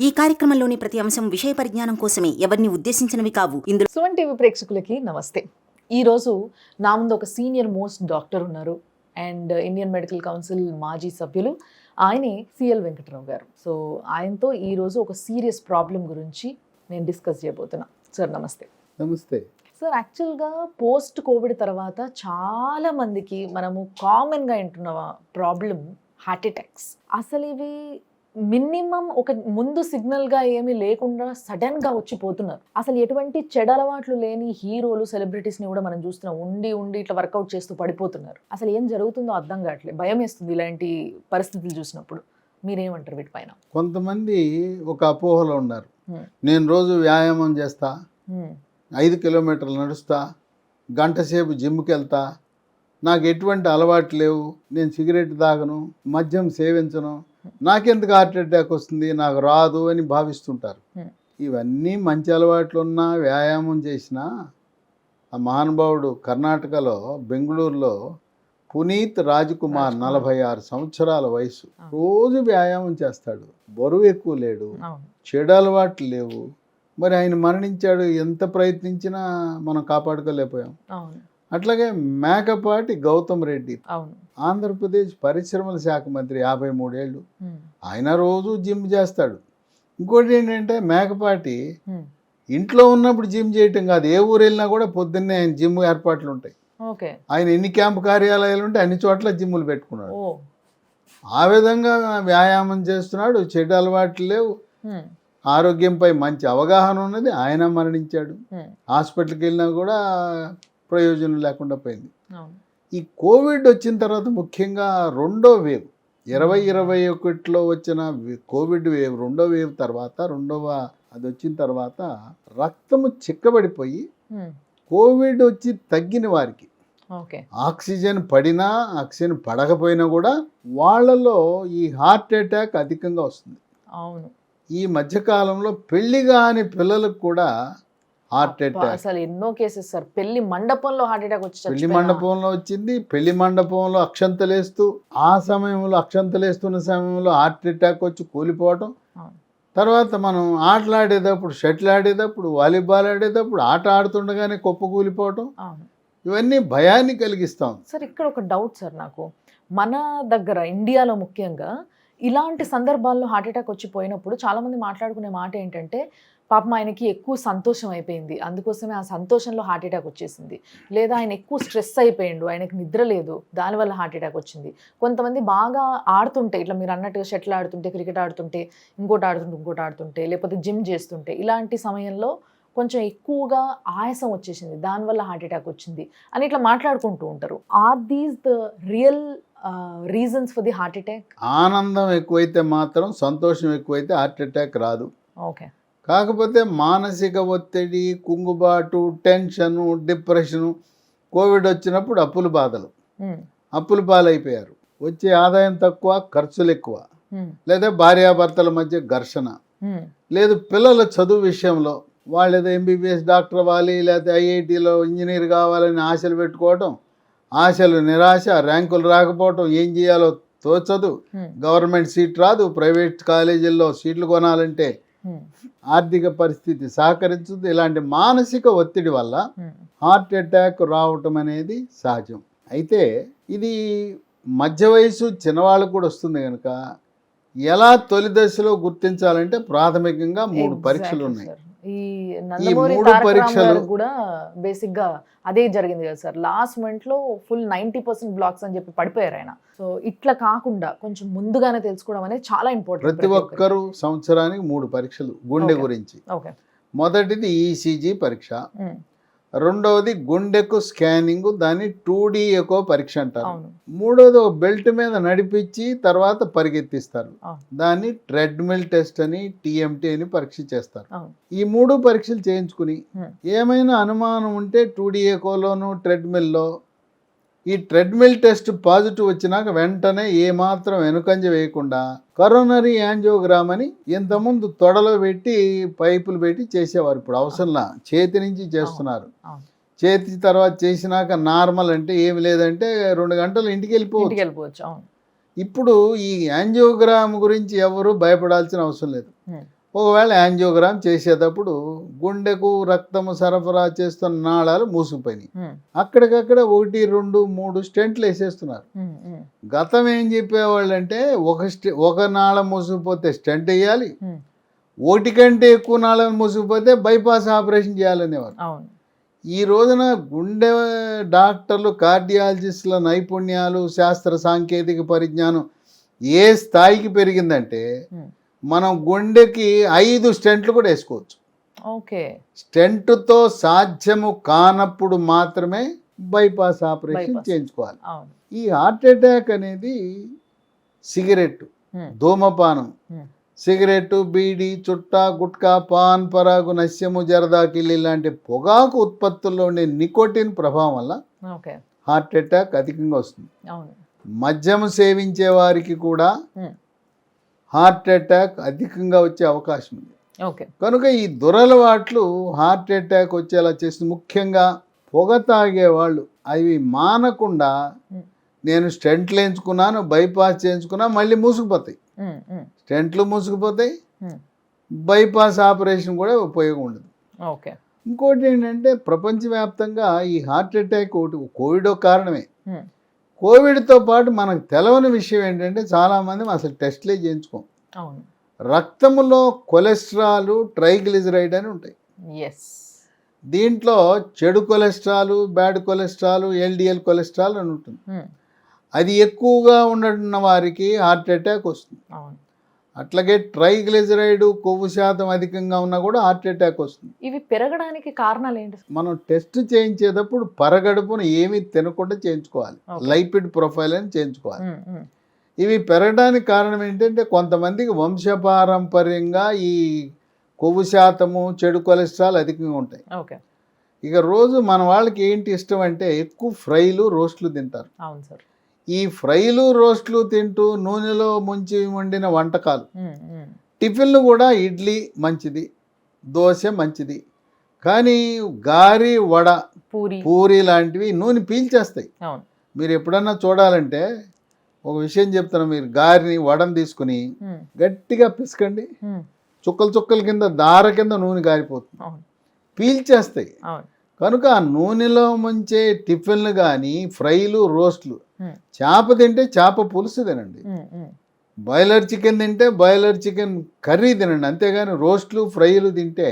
ఈ కార్యక్రమంలోని ప్రతి అంశం విషయ పరిజ్ఞానం కోసమే, ఎవరిని ఉద్దేశించినవి కావు. ఇందులో సుమన్ టీవీ ప్రేక్షకులకి నమస్తే. ఈరోజు నా ముందు ఒక సీనియర్ మోస్ట్ డాక్టర్ ఉన్నారు అండ్ ఇండియన్ మెడికల్ కౌన్సిల్ మాజీ సభ్యులు. ఆయనే సిఎల్ వెంకటరావు గారు. సో ఆయనతో ఈరోజు ఒక సీరియస్ ప్రాబ్లం గురించి నేను డిస్కస్ చేయబోతున్నా. సార్ నమస్తే. నమస్తే సార్, యాక్చువల్గా పోస్ట్ కోవిడ్ తర్వాత చాలా మందికి మనము కామన్గా వింటున్న ప్రాబ్లం హార్ట్ అటాక్స్. అసలు ఇవి మినిమం ఒక ముందు సిగ్నల్గా ఏమీ లేకుండా సడన్గా వచ్చిపోతున్నారు. అసలు ఎటువంటి చెడు అలవాట్లు లేని హీరోలు, సెలబ్రిటీస్ని కూడా మనం చూస్తున్నాం. ఉండి ఇట్లా వర్కౌట్ చేస్తూ పడిపోతున్నారు. అసలు ఏం జరుగుతుందో అర్థం కావట్లేదు, భయం వేస్తుంది ఇలాంటి పరిస్థితులు చూసినప్పుడు. మీరేమంటారు వీటిపైన? కొంతమంది ఒక అపోహలో ఉన్నారు. నేను రోజు వ్యాయామం చేస్తా, 5 కిలోమీటర్లు నడుస్తా, గంట సేపు జిమ్కి వెళ్తా, నాకు ఎటువంటి అలవాటు లేవు, నేను సిగరెట్ తాగను, మద్యం సేవించను, నాకెందుకు హార్ట్ అటాక్ వస్తుంది, నాకు రాదు అని భావిస్తుంటారు. ఇవన్నీ మంచి అలవాట్లు ఉన్నా, వ్యాయామం చేసినా, ఆ మహానుభావుడు కర్ణాటకలో బెంగళూరులో పునీత్ రాజ్కుమార్ 46 సంవత్సరాల వయసు, రోజు వ్యాయామం చేస్తాడు, బరువు ఎక్కువ లేడు, చెడు అలవాట్లు లేవు. మరి ఆయన మరణించాడు. ఎంత ప్రయత్నించినా మనం కాపాడుకోలేకపోయాం. అట్లాగే మేకపాటి గౌతమ్ రెడ్డి, ఆంధ్రప్రదేశ్ పరిశ్రమల శాఖ మంత్రి, 53 ఏళ్ళు, ఆయన రోజు జిమ్ చేస్తాడు. ఇంకోటి ఏంటంటే మేకపాటి ఇంట్లో ఉన్నప్పుడు జిమ్ చేయటం కాదు, ఏ ఊరు వెళ్ళినా కూడా పొద్దున్నే ఆయన జిమ్ ఏర్పాట్లు ఉంటాయి. ఆయన ఎన్ని క్యాంపు కార్యాలయాలు ఉంటే అన్ని చోట్ల జిమ్ములు పెట్టుకున్నాడు. ఆ విధంగా వ్యాయామం చేస్తున్నాడు, చెడు అలవాట్లు లేవు, ఆరోగ్యంపై మంచి అవగాహన ఉన్నది. ఆయన మరణించాడు. హాస్పిటల్కి వెళ్ళినా కూడా ప్రయోజనం లేకుండా పోయింది. ఈ కోవిడ్ వచ్చిన తర్వాత ముఖ్యంగా రెండో వేవ్ 2021లో వచ్చిన కోవిడ్ వేవ్, రెండో వేవ్ తర్వాత అది వచ్చిన తర్వాత రక్తము చిక్కబడిపోయి కోవిడ్ వచ్చి తగ్గిన వారికి ఆక్సిజన్ పడినా ఆక్సిజన్ పడకపోయినా కూడా వాళ్ళలో ఈ హార్ట్ అటాక్ అధికంగా వస్తుంది. ఈ మధ్యకాలంలో పెళ్లి కాని పిల్లలకు కూడా హార్ట్ అటాక్. అసలు ఎన్నో కేసెస్ సార్, పెళ్లి మండపంలో హార్ట్ అటాక్ వచ్చి పెళ్లి మండపంలో వచ్చింది. పెళ్లి మండపంలో అక్షంతలేస్తూ, ఆ సమయంలో అక్షంతలేస్తున్న సమయంలో హార్ట్ అటాక్ వచ్చి కూలిపోవటం. తర్వాత మనం ఆటలాడేటప్పుడు, షటిల్ ఆడేటప్పుడు, వాలీబాల్ ఆడేటప్పుడు, ఆట ఆడుతుండగానే కూలిపోవటం, ఇవన్నీ భయాన్ని కలిగిస్తాం. సార్ ఇక్కడ ఒక డౌట్ సార్ నాకు, మన దగ్గర ఇండియాలో ముఖ్యంగా ఇలాంటి సందర్భాల్లో హార్ట్ అటాక్ వచ్చిపోయినప్పుడు చాలామంది మాట్లాడుకునే మాట ఏంటంటే, పాపం ఆయనకి ఎక్కువ సంతోషం అయిపోయింది, అందుకోసమే ఆ సంతోషంలో హార్ట్ అటాక్ వచ్చేసింది. లేదా ఆయన ఎక్కువ స్ట్రెస్ అయిపోయిండు, ఆయనకి నిద్ర లేదు, దానివల్ల హార్ట్ అటాక్ వచ్చింది. కొంతమంది బాగా ఆడుతుంటే, ఇట్లా మీరు అన్నట్టుగా షటిల్ ఆడుతుంటే, క్రికెట్ ఆడుతుంటే, ఇంకోటి ఆడుతుంటే, లేకపోతే జిమ్ చేస్తుంటే, ఇలాంటి సమయంలో కొంచెం ఎక్కువగా ఆయాసం వచ్చేసింది, దానివల్ల హార్ట్ అటాక్ వచ్చింది అని ఇట్లా మాట్లాడుకుంటూ ఉంటారు. Are these the real reasons for the heart attack? ఆనందం ఎక్కువైతే మాత్రం, సంతోషం ఎక్కువైతే హార్ట్ అటాక్ రాదు. ఓకే. కాకపోతే మానసిక ఒత్తిడి, కుంగుబాటు, టెన్షను, డిప్రెషను, కోవిడ్ వచ్చినప్పుడు అప్పుల బాధలు, అప్పుల పాలైపోయారు, వచ్చే ఆదాయం తక్కువ, ఖర్చులు ఎక్కువ, లేదా భార్యాభర్తల మధ్య ఘర్షణ, లేదు పిల్లల చదువు విషయంలో వాళ్ళు ఏదో ఎంబీబీఎస్ డాక్టర్ అవ్వాలి, లేకపోతే ఐఐటీలో ఇంజనీర్ కావాలని ఆశలు పెట్టుకోవటం, ఆశలు నిరాశ, ర్యాంకులు రాకపోవటం, ఏం చేయాలో తోచదు, గవర్నమెంట్ సీట్ రాదు, ప్రైవేట్ కాలేజీల్లో సీట్లు కొనాలంటే ఆర్థిక పరిస్థితి సహకరించదు. ఇలాంటి మానసిక ఒత్తిడి వల్ల హార్ట్ అటాక్ రావటం అనేది సహజం. అయితే ఇది మధ్య వయసు చిన్నవాళ్ళకు కూడా వస్తుంది కనుక ఎలా తొలి దశలో గుర్తించాలంటే ప్రాథమికంగా 3 పరీక్షలు ఉన్నాయి. ఈ 3 పరీక్షలు కూడా బేసిక్ గా అదే జరిగింది కదా సార్. లాస్ట్ మినిట్ లో ఫుల్ 90% బ్లాక్స్ అని చెప్పి పడిపోయారు ఆయన. సో ఇట్లా కాకుండా కొంచెం ముందుగానే తెలుసుకోవడం అనేది చాలా ఇంపార్టెంట్. ప్రతి ఒక్కరు సంవత్సరానికి 3 పరీక్షలు గుండె గురించి. మొదటిది ఈసీజీ పరీక్ష, రెండవది గుండెకు స్కానింగ్, దాన్ని 2D ఎకో పరీక్ష అంటారు. మూడవది ఒక బెల్ట్ మీద నడిపించి తర్వాత పరిగెత్తిస్తారు, దాన్ని ట్రెడ్మిల్ టెస్ట్ అని, టీఎంటీ అని పరీక్ష చేస్తారు. ఈ 3 పరీక్షలు చేయించుకుని ఏమైనా అనుమానం ఉంటే 2D ఎకోలోను, ట్రెడ్మిల్లో, ఈ ట్రెడ్మిల్ టెస్ట్ పాజిటివ్ వచ్చినాక వెంటనే ఏమాత్రం వెనుకంజ వేయకుండా కరోనరీ యాంజియోగ్రామ్ అని ఇంతకుముందు తొడలో పెట్టి పైపులు పెట్టి చేసేవారు, ఇప్పుడు అవసరంలా చేతి నుంచి చేస్తున్నారు. చేతి తర్వాత చేసినాక నార్మల్ అంటే ఏమి లేదంటే 2 గంటలు ఇంటికి వెళ్ళిపోవచ్చు. ఇప్పుడు ఈ యాంజియోగ్రామ్ గురించి ఎవరు భయపడాల్సిన అవసరం లేదు. ఒకవేళ యాంజియోగ్రామ్ చేసేటప్పుడు గుండెకు రక్తము సరఫరా చేస్తున్న నాళాలు మూసుకుపోయినాయి. అక్కడికక్కడ 1, 2, 3 స్టెంట్లు వేసేస్తున్నారు. గతం ఏం చెప్పేవాళ్ళు అంటే ఒక నాళం మూసుకుపోతే స్టెంట్ వేయాలి, ఒకటి కంటే ఎక్కువ నాళం మూసుకుపోతే బైపాస్ ఆపరేషన్ చేయాలనేవారు. ఈ రోజున గుండె డాక్టర్లు, కార్డియాలజిస్టుల నైపుణ్యాలు, శాస్త్ర సాంకేతిక పరిజ్ఞానం ఏ స్థాయికి పెరిగిందంటే మనం గుండెకి 5 స్టెంట్లు కూడా వేసుకోవచ్చు. స్టెంట్తో సాధ్యము కానప్పుడు మాత్రమే బైపాస్ ఆపరేషన్ చేయించుకోవాలి. ఈ హార్ట్ అటాక్ అనేది సిగరెట్, ధూమపానం, సిగరెట్, బీడి, చుట్టా, గుట్కా, పాన్ పరాగు, నస్యము, జరదాకిల్లి లాంటి పొగాకు ఉత్పత్తుల్లో ఉండే నికోటిన్ ప్రభావం వల్ల హార్ట్ అటాక్ అధికంగా వస్తుంది. మద్యము సేవించే వారికి కూడా హార్ట్ అటాక్ అధికంగా వచ్చే అవకాశం ఉంది. కనుక ఈ దురలవాట్లు హార్ట్ అటాక్ వచ్చేలా చేస్తుంది. ముఖ్యంగా పొగ తాగేవాళ్ళు అవి మానకుండా నేను స్టెంట్లు వేయించుకున్నాను, బైపాస్ చేయించుకున్నా, మళ్ళీ మూసుకుపోతాయి. స్టెంట్లు మూసుకుపోతాయి, బైపాస్ ఆపరేషన్ కూడా ఉపయోగం ఉండదు. ఇంకోటి ఏంటంటే ప్రపంచవ్యాప్తంగా ఈ హార్ట్ అటాక్ ఒకటి కోవిడ్ కారణమే. కోవిడ్తో పాటు మనకు తెలవని విషయం ఏంటంటే చాలామంది అసలు టెస్ట్లే చేయించుకోం. రక్తంలో కొలెస్ట్రాల్, ట్రైగ్లిజరైడ్ అని ఉంటాయి. దీంట్లో చెడు cholesterol, bad cholesterol, LDL cholesterol అని ఉంటుంది. అది ఎక్కువగా ఉన్న వారికి హార్ట్ అటాక్ వస్తుంది. అట్లాగే ట్రైగ్లిజరైడ్, కొవ్వు శాతం అధికంగా ఉన్నా కూడా హార్ట్ అటాక్ వస్తుంది. ఇవి పెరగడానికి కారణాలు ఏంటి? మనం టెస్ట్ చేయించేటప్పుడు పరగడుపును ఏమీ తినకుండా చేయించుకోవాలి. లైపిడ్ ప్రొఫైల్ అని చేయించుకోవాలి. ఇవి పెరగడానికి కారణం ఏంటంటే కొంతమందికి వంశపారంపర్యంగా ఈ కొవ్వు శాతము, చెడు కొలెస్ట్రాల్ అధికంగా ఉంటాయి. ఇక రోజు మన వాళ్ళకి ఏంటి ఇష్టం అంటే ఎక్కువ ఫ్రైలు, రోస్ట్లు తింటారు. ఈ ఫ్రైలు, రోస్ట్లు తింటూ నూనెలో ముంచి వండిన వంటకాలు, టిఫిన్లు కూడా ఇడ్లీ మంచిది, దోశ మంచిది, కానీ గారి, వడ, పూరి లాంటివి నూనె పీల్చేస్తాయి. మీరు ఎప్పుడన్నా చూడాలంటే ఒక విషయం చెప్తాను, మీరు గారిని, వడని తీసుకుని గట్టిగా పిసకండి, చుక్కల చుక్కల కింద దార కింద నూనె గారిపోతుంది, పీల్చేస్తాయి. కనుక ఆ నూనెలో ముంచే టిఫిన్లు కానీ, ఫ్రైలు, రోస్ట్లు, చేప తింటే చేప పులుసు తినండి, బాయిలర్ చికెన్ తింటే బాయిలర్ చికెన్ కర్రీ తినండి, అంతేగాని రోస్ట్లు, ఫ్రైలు తింటే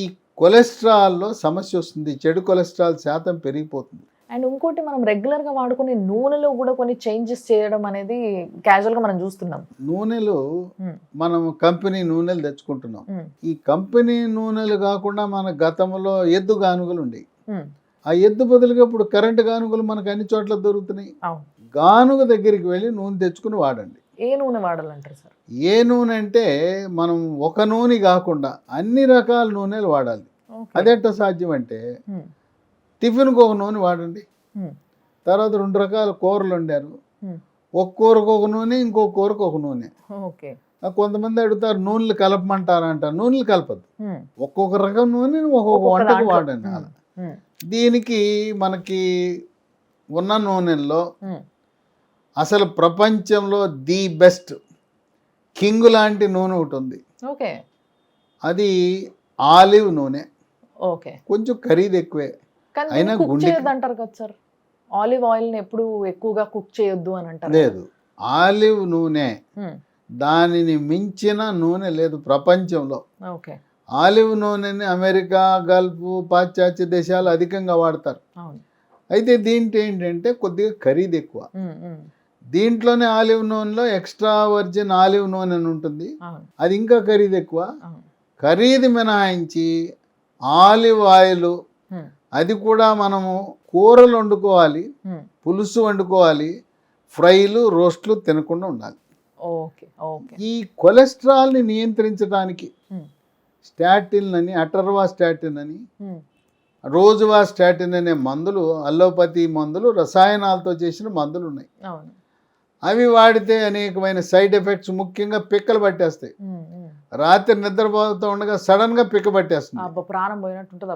ఈ కొలెస్ట్రాల్లో సమస్య వస్తుంది, చెడు కొలెస్ట్రాల్ శాతం పెరిగిపోతుంది. అండ్ ఇంకోటి, మనం రెగ్యులర్గా వాడుకునే నూనెలో కూడా కొన్ని చేంజెస్ చేయడం అనేది క్యాజువల్గా మనం చూస్తున్నాం. నూనెలు మనం కంపెనీ నూనెలు తెచ్చుకుంటున్నాం. ఈ కంపెనీ నూనెలు కాకుండా మన గతంలో ఎద్దు గానుగలు ఉండేవి. ఆ ఎద్దు బదులుగా ఇప్పుడు కరెంటు గానుగలు మనకు అన్ని చోట్ల దొరుకుతున్నాయి. గానుగ దగ్గరికి వెళ్ళి నూనె తెచ్చుకుని వాడండి. ఏ నూనె వాడాలంటారు సార్? ఏ నూనె అంటే మనం ఒక నూనె కాకుండా అన్ని రకాల నూనెలు వాడాలి. అదెట్ట సాధ్యం అంటే టిఫిన్కి ఒక నూనె వాడండి, తర్వాత 2 రకాల కూరలు వండారు, ఒక కూరకు ఒక నూనె, ఇంకో కూరకు ఒక నూనె. కొంతమంది అడుగుతారు నూనెలు కలపమంటారా అంటారు. నూనెలు కలపద్దు, ఒక్కొక్క రకం నూనె ఒక్కొక్క వంటకు వాడండి. అలా దీనికి మనకి ఉన్న నూనెల్లో అసలు ప్రపంచంలో ది బెస్ట్ కింగ్ లాంటి నూనె ఒకటి ఉంది. అది ఆలివ్ నూనె. కొంచెం ఖరీదు ఎక్కువే, అయినా అంటారు కదా సార్, ఆలివ్ ఆయిల్ ఎప్పుడు ఎక్కువగా కుక్ చేయొద్దు అని అంటారు. లేదు, ఆలివ్ నూనె దానిని మించిన నూనె లేదు ప్రపంచంలో. ఆలివ్ నూనెని అమెరికా, గల్ఫ్, పాశ్చాత్య దేశాలు అధికంగా వాడతారు. అయితే దీంట్లో ఏంటంటే కొద్దిగా ఖరీదు ఎక్కువ. దీంట్లోనే ఆలివ్ నూనెలో ఎక్స్ట్రా వర్జిన్ ఆలివ్ నూనె అని ఉంటుంది, అది ఇంకా ఖరీదు ఎక్కువ. ఖరీదు మినహాయించి ఆలివ్ ఆయిల్, అది కూడా మనము కూరలు వండుకోవాలి, పులుసు వండుకోవాలి, ఫ్రైలు, రోస్ట్లు తినకుండా ఉండాలి. ఈ కొలెస్ట్రాల్ని నియంత్రించడానికి స్టాటిన్ అని, అటర్వాస్టాటిన్ అని, రోజువాస్టాటిన్ అనే మందులు, అల్లోపతి మందులు, రసాయనాలతో చేసిన మందులు ఉన్నాయి. అవి వాడితే అనేకమైన సైడ్ ఎఫెక్ట్స్, ముఖ్యంగా పిక్కలు పట్టేస్తాయి. రాత్రి నిద్రపోతూ ఉండగా సడన్ గా పిక్క పట్టేస్తుంది,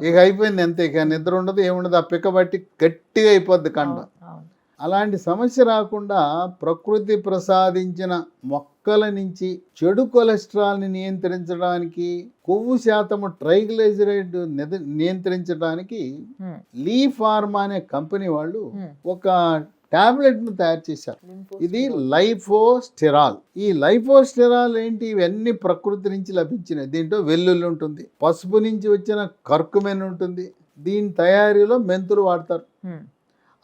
ఇక అయిపోయింది అంతే, ఇక నిద్ర ఉండదు, ఏముండదు, ఆ పిక్క పట్టి గట్టిగా అయిపోద్ది కండ. అలాంటి సమస్య రాకుండా ప్రకృతి ప్రసాదించిన మొక్కల నుంచి చెడు కొలెస్ట్రాల్ని నియంత్రించడానికి, కొవ్వు శాతము ట్రైగ్లిజరైడ్ నియంత్రించడానికి లీ ఫార్మా అనే కంపెనీ వాళ్ళు ఒక టాబ్లెట్ను తయారు చేశారు. ఇది లైఫోస్టెరాల్. ఈ లైఫోస్టెరాల్ ఏంటి? ఇవన్నీ ప్రకృతి నుంచి లభించినవి. దీంట్లో వెల్లుల్లి ఉంటుంది, పసుపు నుంచి వచ్చిన కర్కుమెన్ ఉంటుంది. దీని తయారీలో మెంతులు వాడతారు.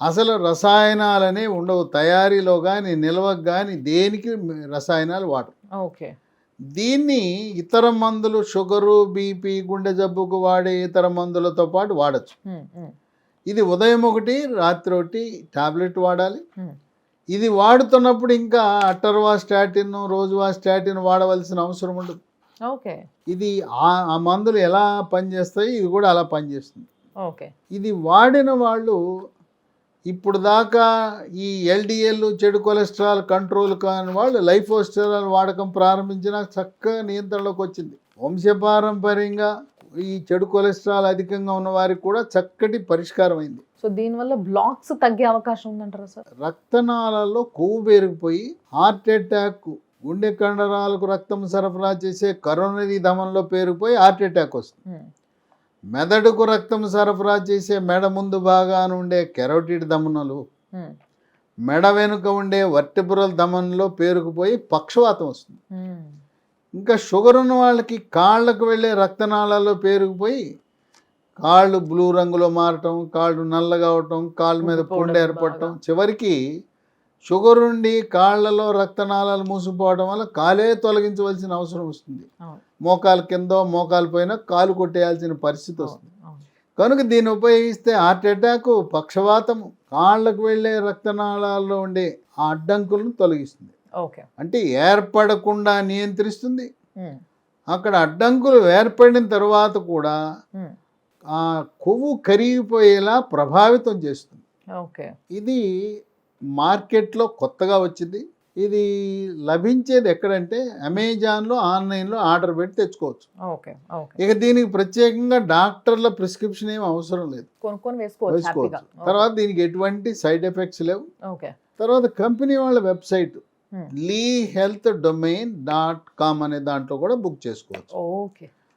అసలు రసాయనాలనే ఉండవు తయారీలో కానీ, నిల్వకు కానీ, దేనికి రసాయనాలు వాడరు. ఓకే. దీన్ని ఇతర మందులు, షుగరు, బీపీ, గుండె జబ్బుకు వాడే ఇతర మందులతో పాటు వాడచ్చు. ఇది ఉదయం ఒకటి, రాత్రి ఒకటి టాబ్లెట్ వాడాలి. ఇది వాడుతున్నప్పుడు ఇంకా అటర్వాస్టాటిన్, రోజువాస్టాటిన్ వాడవలసిన అవసరం ఉండదు. ఓకే. ఇది ఆ మందులు ఎలా పనిచేస్తాయి, ఇది కూడా అలా పనిచేస్తుంది. ఓకే. ఇది వాడిన వాళ్ళు ఇప్పుడు దాకా ఈ ఎల్డిఎల్, చెడు కొలెస్ట్రాల్ కంట్రోల్ కాని వాళ్ళు లైఫోస్టెరాల్ వాడకం ప్రారంభించిన చక్కగా నియంత్రణలోకి వచ్చింది. వంశపారంపర్యంగా ఈ చెడు కొలెస్ట్రాల్ అధికంగా ఉన్న వారికి కూడా చక్కటి పరిష్కారం అయింది. సో దీనివల్ల బ్లాక్స్ తగ్గే అవకాశం ఉందంటారా సార్? రక్తనాళాల్లో కొవ్వు పెరిగిపోయి హార్ట్ అటాక్, గుండె కండరాలకు రక్తం సరఫరా చేసే కరోనరీ ధమనిలో పేరుకుపోయి హార్ట్ అటాక్ వస్తుంది. మెదడుకు రక్తం సరఫరా చేసే మెడ ముందు భాగాన ఉండే కెరోటిడ్ ధమనులు, మెడ వెనుక ఉండే వర్టిబ్రల్ ధమనులో పేరుకుపోయి పక్షవాతం వస్తుంది. ఇంకా షుగర్ ఉన్న వాళ్ళకి కాళ్ళకు వెళ్ళే రక్తనాళాల్లో పేరుకుపోయి కాళ్ళు బ్లూ రంగులో మారటం, కాళ్ళు నల్లగా అవటం, కాళ్ళ మీద పొండు ఏర్పడటం, చివరికి షుగర్ ఉండి కాళ్ళలో రక్తనాళాలు మూసిపోవడం వల్ల కాలే తొలగించవలసిన అవసరం వస్తుంది. మోకాలు కింద, మోకాలు పైన కాలు కొట్టేయాల్సిన పరిస్థితి వస్తుంది. కనుక దీన్ని ఉపయోగిస్తే హార్ట్ అటాక్, పక్షవాతము, కాళ్ళకు వెళ్ళే రక్తనాళాల్లో ఉండే ఆ అడ్డంకులను తొలగిస్తుంది. అంటే ఏర్పడకుండా నియంత్రిస్తుంది. అక్కడ అడ్డంకులు ఏర్పడిన తర్వాత కూడా ఆ కొవ్వు కరిగిపోయేలా ప్రభావితం చేస్తుంది. ఇది మార్కెట్లో కొత్తగా వచ్చింది. ఇది లభించేది ఎక్కడంటే అమెజాన్లో, ఆన్లైన్లో ఆర్డర్ పెట్టి తెచ్చుకోవచ్చు. ఇక దీనికి ప్రత్యేకంగా డాక్టర్ల ప్రిస్క్రిప్షన్ ఏమి అవసరం లేదు, వేసుకోవచ్చు. తర్వాత దీనికి ఎటువంటి సైడ్ ఎఫెక్ట్స్ లేవు. తర్వాత కంపెనీ వాళ్ళ వెబ్సైట్ lehealthdomain.com అనే దాంట్లో కూడా బుక్ చేసుకోవచ్చు.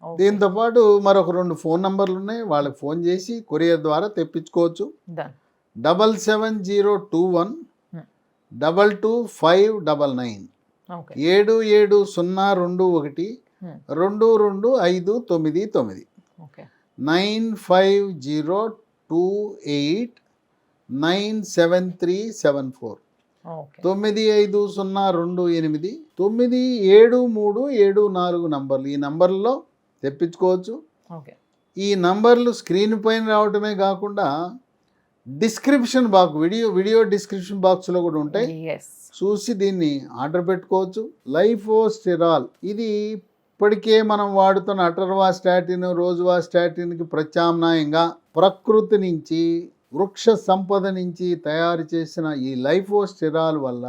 దీంతో పాటు మరొక 2 ఫోన్ నంబర్లు ఉన్నాయి, వాళ్ళకి ఫోన్ చేసి కొరియర్ ద్వారా తెప్పించుకోవచ్చు. 77021 22599 7702 222599 95028 97374 9502 97374 నంబర్లు. ఈ నంబర్లో తెప్పించుకోవచ్చు. ఈ నంబర్లు స్క్రీన్ పైన రావటమే కాకుండా డిస్క్రిప్షన్ బాక్స్, వీడియో డిస్క్రిప్షన్ బాక్స్లో కూడా ఉంటాయి. చూసి దీన్ని ఆర్డర్ పెట్టుకోవచ్చు. లైఫోస్టెరాల్ ఇది ఇప్పటికే మనం వాడుతున్న అటర్వాస్టాటిన్, రోజువాస్టాటిన్కి ప్రత్యామ్నాయంగా ప్రకృతి నుంచి, వృక్ష సంపద నుంచి తయారు చేసిన ఈ లైఫోస్టెరాల్ వల్ల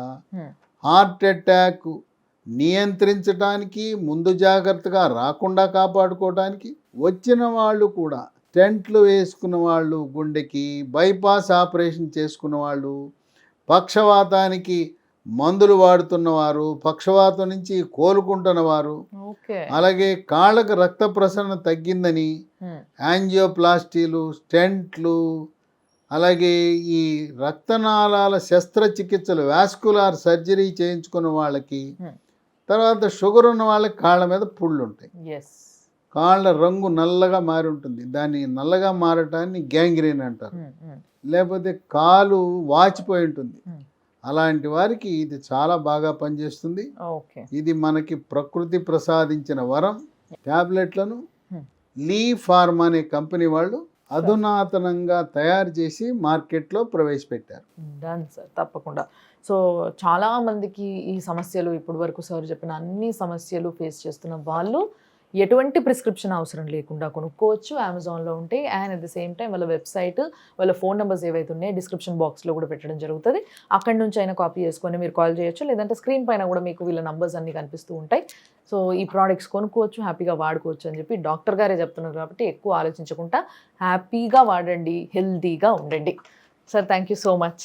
హార్ట్ అటాక్ నియంత్రించడానికి, ముందు జాగ్రత్తగా రాకుండా కాపాడుకోవడానికి, వచ్చిన వాళ్ళు కూడా స్టెంట్లు వేసుకున్న వాళ్ళు, గుండెకి బైపాస్ ఆపరేషన్ చేసుకున్న వాళ్ళు, పక్షవాతానికి మందులు వాడుతున్నవారు, పక్షవాతం నుంచి కోలుకుంటున్నవారు, అలాగే కాళ్ళకు రక్త ప్రసరణ తగ్గిందని యాంజియోప్లాస్టీలు, స్టెంట్లు, అలాగే ఈ రక్తనాళాల శస్త్రచికిత్సలు, వాస్కులార్ సర్జరీ చేయించుకున్న వాళ్ళకి, తర్వాత షుగర్ ఉన్న వాళ్ళకి కాళ్ళ మీద పుళ్ళు ఉంటాయి, కాళ్ళ రంగు నల్లగా మారి ఉంటుంది. దాన్ని నల్లగా మారటాన్ని గ్యాంగ్రీన్ అంటారు. లేకపోతే కాలు వాచిపోయి ఉంటుంది. అలాంటి వారికి ఇది చాలా బాగా పనిచేస్తుంది. ఇది మనకి ప్రకృతి ప్రసాదించిన వరం. ట్యాబ్లెట్లను లీ ఫార్మా అనే కంపెనీ వాళ్ళు అధునాతనంగా తయారు చేసి మార్కెట్లో ప్రవేశపెట్టారు. డన్ సార్, తప్పకుండా. సో చాలా మందికి ఈ సమస్యలు, ఇప్పటి వరకు సార్ చెప్పిన అన్ని సమస్యలు ఫేస్ చేస్తున్న వాళ్ళు ఎటువంటి ప్రిస్క్రిప్షన్ అవసరం లేకుండా కొనుక్కోవచ్చు. అమెజాన్లో ఉంటాయి. And at the same time వాళ్ళ వెబ్సైట్, వాళ్ళ ఫోన్ నెంబర్స్ ఏవైతే ఉన్నాయో డిస్క్రిప్షన్ బాక్స్లో కూడా పెట్టడం జరుగుతుంది. అక్కడి నుంచి అయినా కాపీ చేసుకొని మీరు కాల్ చేయొచ్చు, లేదంటే స్క్రీన్ పైన కూడా మీకు వీళ్ళ నంబర్స్ అన్నీ కనిపిస్తూ ఉంటాయి. సో ఈ ప్రోడక్ట్స్ కొనుక్కోవచ్చు, హ్యాపీగా వాడుకోవచ్చు అని చెప్పి డాక్టర్ గారే చెప్తున్నారు కాబట్టి ఎక్కువ ఆలోచించకుండా హ్యాపీగా వాడండి, హెల్తీగా ఉండండి. Sir, thank you so much.